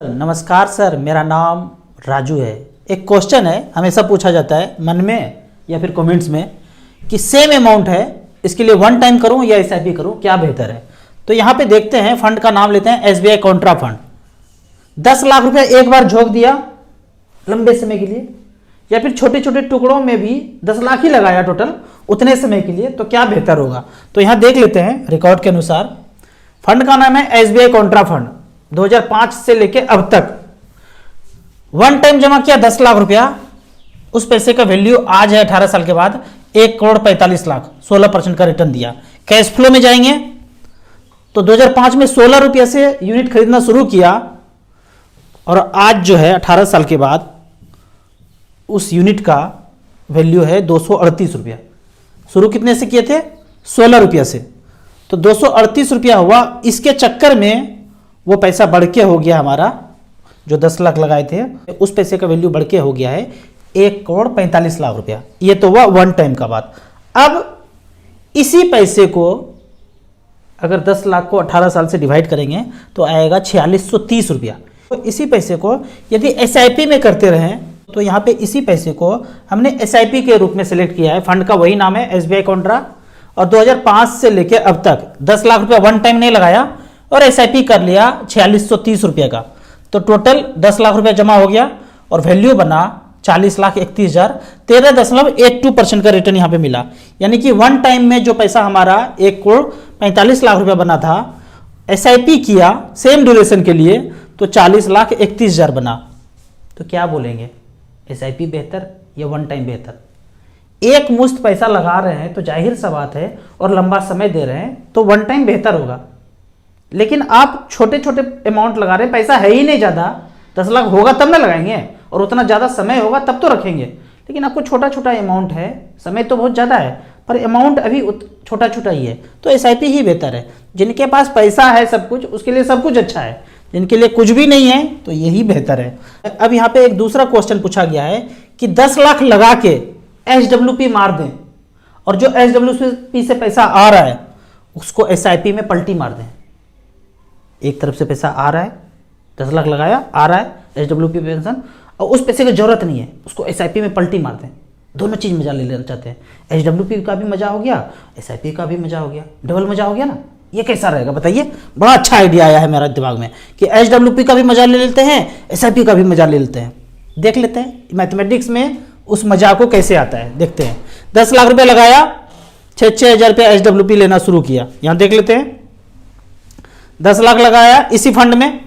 नमस्कार सर, मेरा नाम राजू है। एक क्वेश्चन है, हमेशा पूछा जाता है मन में या फिर कमेंट्स में कि सेम अमाउंट है, इसके लिए वन टाइम करूं या एसआईपी करूं, क्या बेहतर है। तो यहाँ पे देखते हैं, फंड का नाम लेते हैं एसबीआई कॉन्ट्रा फंड। 10 लाख रुपया एक बार झोंक दिया लंबे समय के लिए, या फिर छोटे छोटे टुकड़ों में भी 10 लाख ही लगाया टोटल उतने समय के लिए, तो क्या बेहतर होगा। तो यहाँ देख लेते हैं रिकॉर्ड के अनुसार। फंड का नाम है एसबीआई कॉन्ट्रा फंड। 2005 से लेके अब तक वन टाइम जमा किया 10 लाख रुपया, उस पैसे का वैल्यू आज है 18 साल के बाद 1,45,00,000, 16% का रिटर्न दिया। कैश फ्लो में जाएंगे तो 2005 में 16 रुपया से यूनिट खरीदना शुरू किया और आज जो है 18 साल के बाद उस यूनिट का वैल्यू है 238 रुपया। शुरू कितने से किए थे? 16 रुपया से, तो 238 रुपया हुआ। इसके चक्कर में वो पैसा बढ़ के हो गया हमारा, जो 10 लाख लगाए थे उस पैसे का वैल्यू बढ़ के हो गया है 1,45,00,000 रुपया। ये तो हुआ वन टाइम का बात। अब इसी पैसे को अगर 10 लाख को 18 साल से डिवाइड करेंगे तो आएगा 4630 रुपया। तो इसी पैसे को यदि एसआईपी में करते रहें तो यहाँ पे इसी पैसे को हमने एसआईपी के रूप में सिलेक्ट किया है। फंड का वही नाम है एसबीआई कॉन्ट्रा, और 2005 से लेके अब तक 10 लाख रुपया वन टाइम नहीं लगाया और एसआईपी कर लिया 4630 रुपये का। तो टोटल 10 लाख रुपया जमा हो गया और वैल्यू बना 40,31,000। 13.82% का रिटर्न यहाँ पे मिला। यानी कि वन टाइम में जो पैसा हमारा 1,45,00,000 रुपया बना था, एसआईपी किया सेम ड्यूरेशन के लिए तो 40,31,000 बना। तो क्या बोलेंगे, एसआईपी बेहतर या वन टाइम बेहतर? एक मुश्त पैसा लगा रहे हैं तो जाहिर सा बात है, और लंबा समय दे रहे हैं तो वन टाइम बेहतर होगा। लेकिन आप छोटे छोटे अमाउंट लगा रहे हैं, पैसा है ही नहीं ज़्यादा, 10 लाख होगा तब ना लगाएंगे, और उतना ज़्यादा समय होगा तब तो रखेंगे। लेकिन आपको छोटा छोटा अमाउंट है, समय तो बहुत ज़्यादा है पर अमाउंट अभी छोटा छोटा ही है, तो एसआईपी ही बेहतर है। जिनके पास पैसा है सब कुछ, उसके लिए सब कुछ अच्छा है। जिनके लिए कुछ भी नहीं है तो यही बेहतर है। अब यहाँ पे एक दूसरा क्वेश्चन पूछा गया है कि 10 लाख लगा के एचडब्ल्यूपी मार दें, और जो एचडब्ल्यूपी से पैसा आ रहा है उसको एसआईपी में पलटी मार दें। एक तरफ से पैसा आ रहा है, 10 लाख लगाया, आ रहा है एचडब्ल्यूपी पेंशन, और उस पैसे की जरूरत नहीं है, उसको एसआईपी में पलटी मार दें। दोनों चीज़ मजा ले लेना चाहते हैं, एचडब्ल्यूपी का भी मजा हो गया, एसआईपी का भी मजा हो गया, डबल मजा हो गया ना। ये कैसा रहेगा बताइए? बड़ा अच्छा आइडिया आया है मेरे दिमाग में कि एचडब्ल्यूपी का भी मजा ले लेते हैं, एसआईपी का भी मजा ले लेते हैं। देख लेते हैं मैथमेटिक्स में उस मजा को कैसे आता है, देखते हैं। 10 लाख रुपया लगाया, 6,000 रुपया एचडब्ल्यूपी लेना शुरू किया। यहाँ देख लेते हैं, 10 लाख लगाया इसी फंड में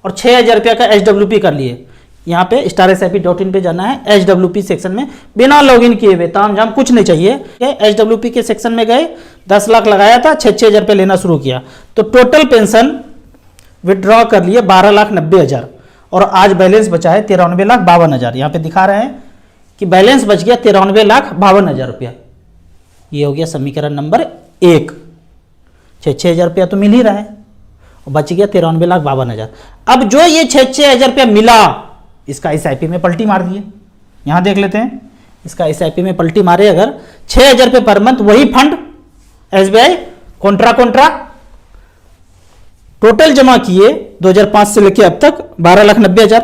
और 6,000 रुपया का एचडब्ल्यूपी कर लिए। यहाँ पे StarSIP.in पे जाना है, एचडब्ल्यूपी सेक्शन में बिना लॉगिन किए हुए, तामझाम कुछ नहीं चाहिए। एचडब्ल्यूपी के सेक्शन में गए, 10 लाख लगाया था, 6,000 रुपया लेना शुरू किया, तो टोटल पेंशन विड्रॉ कर लिए 12,90,000 और आज बैलेंस बचा है 93,52,000। यहाँ पे दिखा रहे हैं कि बैलेंस बच गया 93,52,000 रुपया। ये हो गया समीकरण नंबर 1। 6,000 रुपया तो मिल ही रहा है, बच गया 93,52,000। अब जो ये 6,000 रुपया मिला, इसका एसआईपी में पलटी मार दिए। यहां देख लेते हैं, इसका एसआईपी में पलटी मारे अगर 6,000 रुपये पर मंथ, वही फंड एसबीआई कॉन्ट्रा टोटल जमा किए 2005 से लेके अब तक 12,90,000।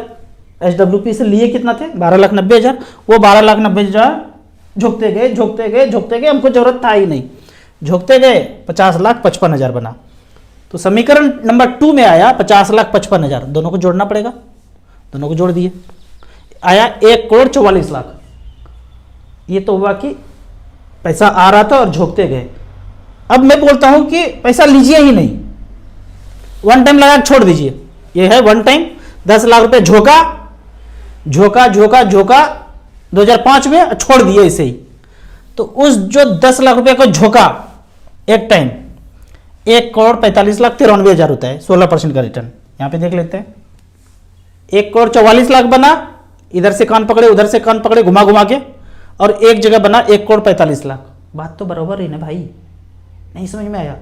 एचडब्ल्यूपी से लिए कितना थे? 12,90,000। वो 12,90,000 झोंकते गए, हमको जरूरत था ही नहीं, झोंकते गए 50,55,000 बना। तो समीकरण नंबर 2 में आया 50,55,000। दोनों को जोड़ना पड़ेगा, दोनों को जोड़ दिए, आया 1,44,00,000। ये तो हुआ कि पैसा आ रहा था और झोंकते गए। अब मैं बोलता हूं कि पैसा लीजिए ही नहीं, वन टाइम लगा छोड़ दीजिए। ये है वन टाइम, 10 लाख रुपए झोंका 2005 में, छोड़ दिए इसे ही। तो उस जो 10 लाख रुपए को झोंका एक टाइम, 1,45,93,000 होता है, 16% का रिटर्न। यहां पे देख लेते हैं, 1,44,00,000 बना, इधर से कान पकड़े उधर से कान पकड़े घुमा घुमा के, और एक जगह बना 1,45,00,000। बात तो बराबर ही ना भाई, नहीं समझ में आया?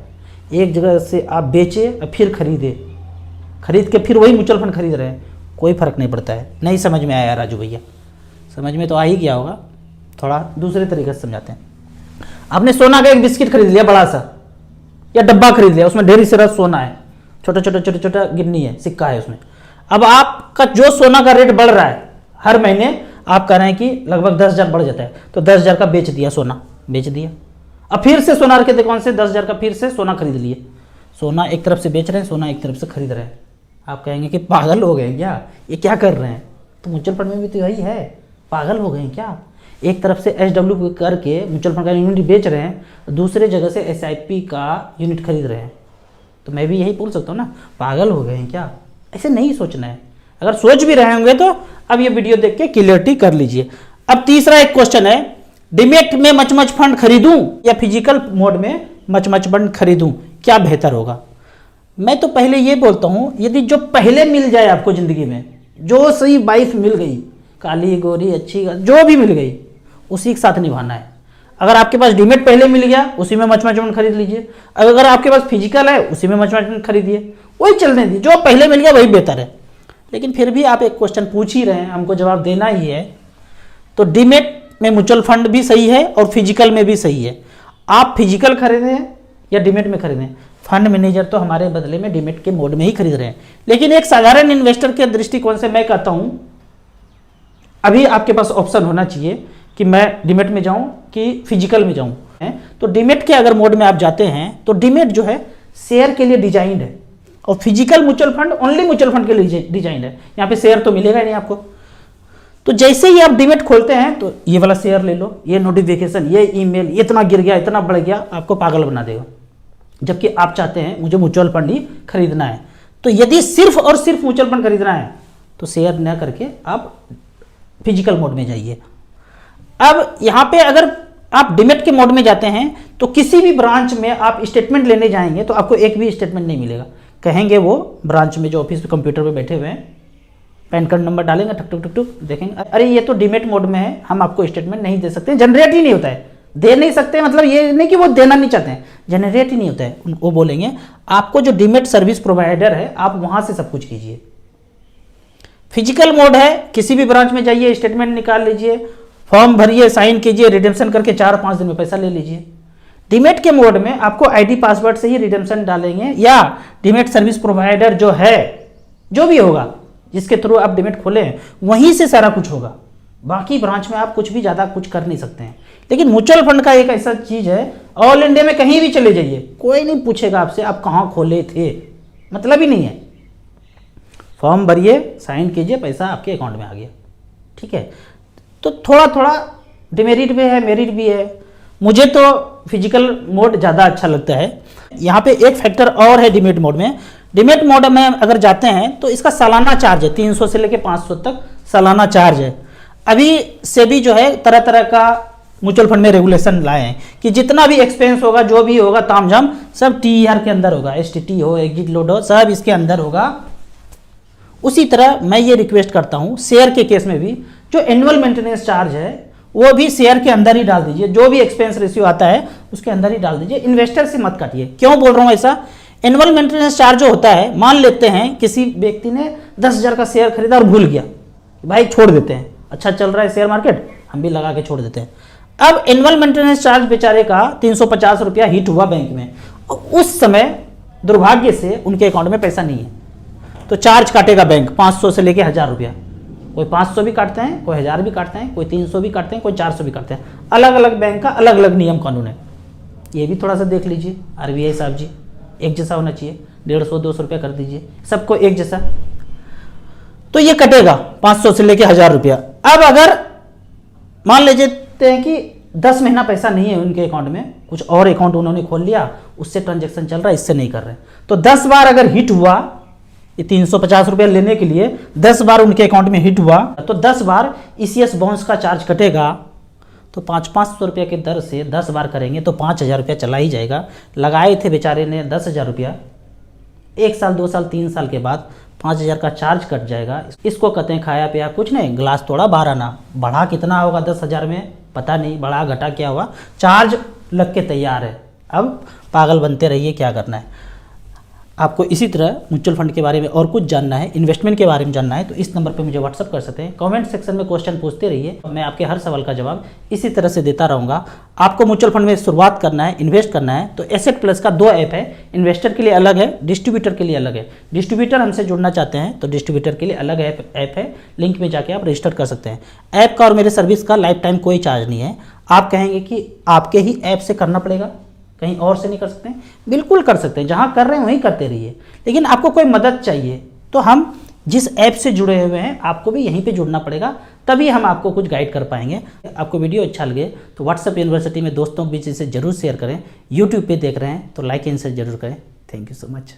एक जगह से आप बेचे और फिर खरीद के फिर वही म्यूचुअल फंड खरीद रहे हैं, कोई फर्क नहीं पड़ता है। नहीं समझ में आया राजू भैया? समझ में तो आ ही गया होगा, थोड़ा दूसरे तरीके से समझाते हैं। आपने सोना का एक बिस्किट खरीद लिया बड़ा सा, या डब्बा खरीद लिया, उसमें ढेर सारा सोना है, छोटा छोटा छोटा छोटा गिन्नी है, सिक्का है उसमें। अब आपका जो सोना का रेट बढ़ रहा है हर महीने, आप कह रहे हैं कि लगभग 10,000 बढ़ जाता है, तो 10,000 का बेच दिया, सोना बेच दिया। अब फिर से सोनार के दुकान से 10,000 का फिर से सोना खरीद लिए। सोना एक तरफ से बेच रहे हैं, सोना एक तरफ से खरीद रहे हैं। आप कहेंगे कि पागल हो गए क्या, ये क्या कर रहे हैं? तो म्यूचुअल फंड में भी तो यही है, पागल हो गए क्या? एक तरफ से SW करके म्यूचुअल फंड का यूनिट बेच रहे हैं, दूसरे जगह से SIP का यूनिट खरीद रहे हैं। तो मैं भी यही बोल सकता हूँ ना, पागल हो गए हैं क्या? ऐसे नहीं सोचना है। अगर सोच भी रहे होंगे तो अब ये वीडियो देख के क्लियरिटी कर लीजिए। अब तीसरा एक क्वेश्चन है, डीमैट में मच फंड खरीदूं या फिजिकल मोड में मच फंड खरीदूं, क्या बेहतर होगा? मैं तो पहले ये बोलता हूं, यदि जो पहले मिल जाए आपको जिंदगी में, जो सही वाइफ मिल गई, काली गोरी अच्छी जो भी मिल गई, उसी के साथ निभाना है। अगर आपके पास डीमैट पहले मिल गया, उसी में मच फंड खरीद लीजिए। अगर आपके पास फिजिकल है, उसी में मच फंड खरीदिए, वही चलने दीजिए, जो पहले मिल गया वही बेहतर है। लेकिन फिर भी आप एक क्वेश्चन पूछ ही रहे हैं, हमको जवाब देना ही है। तो डीमैट में म्यूचुअल फंड भी सही है और फिजिकल में भी सही है। आप फिजिकल खरीदें या डीमैट में खरीदें, फंड मैनेजर तो हमारे बदले में डीमैट के मोड में ही खरीद रहे हैं। लेकिन एक साधारण इन्वेस्टर के दृष्टिकोण से मैं कहता हूं, अभी आपके पास ऑप्शन होना चाहिए कि मैं डीमैट में जाऊं कि फिजिकल में जाऊं। तो डीमैट के अगर मोड में आप जाते हैं तो डीमैट जो है शेयर के लिए डिजाइंड है, और physical mutual fund only mutual fund के लिए डिजाइंड है। यहाँ पे शेयर तो मिलेगा ही नहीं आपको। तो जैसे ही आप डीमैट खोलते हैं तो ये वाला शेयर ले लो, ये नोटिफिकेशन, ये ईमेल, इतना गिर गया, इतना बढ़ गया, आपको पागल बना देगा। जबकि आप चाहते हैं मुझे म्यूचुअल फंड ही खरीदना है। तो यदि सिर्फ और सिर्फ म्यूचुअल फंड खरीदना है तो शेयर न करके आप फिजिकल मोड में जाइए। अब यहाँ पे अगर आप डीमैट के मोड में जाते हैं तो किसी भी ब्रांच में आप स्टेटमेंट लेने जाएंगे तो आपको एक भी स्टेटमेंट नहीं मिलेगा। कहेंगे वो ब्रांच में जो ऑफिस पे कंप्यूटर पे बैठे हुए हैं, पैन कार्ड नंबर डालेंगे, टक टक टक टक, देखेंगे अरे ये तो डीमैट मोड में है, हम आपको स्टेटमेंट नहीं दे सकते, जनरेट ही नहीं होता है। दे नहीं सकते मतलब ये नहीं कि वो देना नहीं चाहते हैं, जनरेट ही नहीं होता है। वो बोलेंगे आपको जो डीमैट सर्विस प्रोवाइडर है आप वहां से सब कुछ कीजिए। फिजिकल मोड है, किसी भी ब्रांच में जाइए, स्टेटमेंट निकाल लीजिए, फॉर्म भरिए, साइन कीजिए, रिडेम्पशन करके 4-5 दिन में पैसा ले लीजिए। डीमैट के मोड में आपको आईडी पासवर्ड से ही रिडेम्पशन डालेंगे, या डीमैट सर्विस प्रोवाइडर जो है, जो भी होगा जिसके थ्रू आप डीमैट खोले हैं वहीं से सारा कुछ होगा। बाकी ब्रांच में आप कुछ भी ज़्यादा कुछ कर नहीं सकते हैं। लेकिन म्यूचुअल फंड का एक ऐसा चीज़ है, ऑल इंडिया में कहीं भी चले जाइए, कोई नहीं पूछेगा आपसे आप कहाँ खोले थे, मतलब ही नहीं है। फॉर्म भरिए, साइन कीजिए, पैसा आपके अकाउंट में आ गया। ठीक है, तो थोड़ा थोड़ा डिमेरिट भी है, मेरिट भी है। मुझे तो फिजिकल मोड ज़्यादा अच्छा लगता है। यहाँ पे एक फैक्टर और है डीमैट मोड में। डीमैट मोड में अगर जाते हैं तो इसका सालाना चार्ज है, 300 से लेकर 500 तक सालाना चार्ज है। अभी सेबी जो है तरह तरह का म्यूचुअल फंड में रेगुलेशन लाए हैं कि जितना भी एक्सपेंस होगा, जो भी होगा तामझाम, सब TER के अंदर होगा, STT हो, एग्जिट लोड हो, सब इसके अंदर होगा। उसी तरह मैं ये रिक्वेस्ट करता हूँ, शेयर के केस में भी जो एनुअल मेंटेनेंस चार्ज है वो भी शेयर के अंदर ही डाल दीजिए, जो भी एक्सपेंस रेशियो आता है उसके अंदर ही डाल दीजिए, इन्वेस्टर से मत काटिए। क्यों बोल रहा हूँ ऐसा? एनुअल मेंटेनेंस चार्ज जो होता है, मान लेते हैं किसी व्यक्ति ने 10,000 का शेयर खरीदा और भूल गया, भाई छोड़ देते हैं, अच्छा चल रहा है शेयर मार्केट, हम भी लगा के छोड़ देते हैं। अब एनुअल मेंटेनेंस चार्ज बेचारे का 350 रुपया हिट हुआ बैंक में, उस समय दुर्भाग्य से उनके अकाउंट में पैसा नहीं है, तो चार्ज काटेगा बैंक 500 से लेके 1000 रुपया। कोई 500 भी काटते हैं, कोई 1000 भी काटते हैं, कोई 300 भी काटते हैं, कोई 400 भी काटते हैं। अलग अलग बैंक का अलग अलग नियम कानून है, ये भी थोड़ा सा देख लीजिए। RBI साहब जी, एक जैसा होना चाहिए, 150-200 रुपया कर दीजिए सबको एक जैसा, तो ये कटेगा 500 से लेके 1000 रुपया। अब अगर मान लेते हैं कि 10 महीना पैसा नहीं है उनके अकाउंट में, कुछ और अकाउंट उन्होंने खोल लिया, उससे ट्रांजेक्शन चल रहा है, इससे नहीं कर रहे, तो 10 बार अगर हिट हुआ, ये 350 रुपया लेने के लिए 10 बार उनके अकाउंट में हिट हुआ, तो 10 बार ECS बाउंस का चार्ज कटेगा। तो 500-500 रुपये के दर से 10 बार करेंगे तो 5000 रुपया चला ही जाएगा। लगाए थे बेचारे ने 10,000 रुपया, 1 साल 2 साल 3 साल के बाद 5000 का चार्ज कट जाएगा। इसको कहते हैं खाया पिया कुछ नहीं, ग्लास तोड़ा 12 आना। बढ़ा कितना होगा 10,000 में पता नहीं, बढ़ा घटा क्या हुआ, चार्ज लग के तैयार है। अब पागल बनते रहिए, क्या करना है। आपको इसी तरह म्यूचुअल फंड के बारे में और कुछ जानना है, इन्वेस्टमेंट के बारे में जानना है, तो इस नंबर पे मुझे व्हाट्सअप कर सकते हैं। कमेंट सेक्शन में क्वेश्चन पूछते रहिए, मैं आपके हर सवाल का जवाब इसी तरह से देता रहूँगा। आपको म्यूचुअल फंड में शुरुआत करना है, इन्वेस्ट करना है, तो एसेट प्लस का 2 ऐप है। इन्वेस्टर के लिए अलग है, डिस्ट्रीब्यूटर के लिए अलग है। डिस्ट्रीब्यूटर हमसे जुड़ना चाहते हैं तो डिस्ट्रीब्यूटर के लिए अलग ऐप है, लिंक में जाके आप रजिस्टर कर सकते हैं। ऐप का और मेरे सर्विस का लाइफ टाइम कोई चार्ज नहीं है। आप कहेंगे कि आपके ही ऐप से करना पड़ेगा, कहीं और से नहीं कर सकते हैं, बिल्कुल कर सकते हैं। जहाँ कर रहे हैं वहीं करते रहिए, लेकिन आपको कोई मदद चाहिए तो हम जिस ऐप से जुड़े हुए हैं आपको भी यहीं पे जुड़ना पड़ेगा, तभी हम आपको कुछ गाइड कर पाएंगे। आपको वीडियो अच्छा लगे तो व्हाट्सएप यूनिवर्सिटी में दोस्तों के बीच इसे जरूर शेयर करें। यूट्यूब पे देख रहे हैं तो लाइक एंड शेयर जरूर करें। Thank you so much.